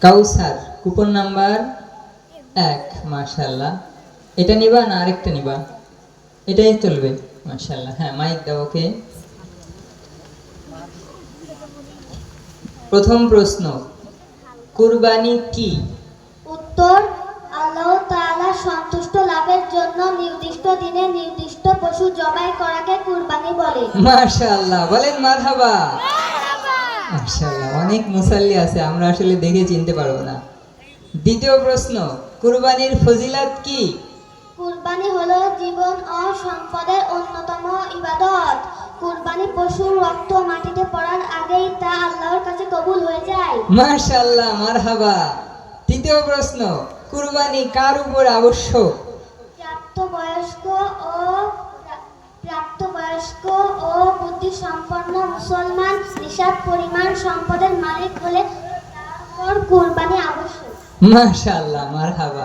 কাউসার, coupon number 1। মাশাআল্লাহ। এটা নিবা না আরেকটা নিবা? এটাই চলবে। মাশাআল্লাহ। হ্যাঁ, মাইক দাও ওকে। প্রথম প্রশ্ন, কুরবানি কি? উত্তর, আল্লাহ তাআলা সন্তুষ্ট লাভের জন্য নির্দিষ্ট দিনে নির্দিষ্ট পশু জবাই করাকে কুরবানি বলে। মাশাআল্লাহ, বলেন মারহাবা। মাশাআল্লাহ, অনেক মুসাল্লি আছে, আমরা আসলে দেখে চিনতে পারবো না। দ্বিতীয় প্রশ্ন, কুরবানির ফজিলত কি? কুরবানি হলো জীবন ও সম্পদের অন্যতম ইবাদত। কুরবানি পশুর রক্ত মাটিতে পড়ার আগেই তা আল্লাহর কাছে কবুল হয়ে যায়। মাশাআল্লাহ, মারহাবা। তৃতীয় প্রশ্ন, কুরবানি কার উপর আবশ্যক? প্রাপ্তবয়স্ক ও প্রাপ্তবয়স্ক ও বুদ্ধিসম্পন্ন মুসলমান নিসাব পরিমাণ সম্পদের মালিক হলে তার উপর কুরবানি আবশ্যক। মাশাআল্লাহ, মারহাবা।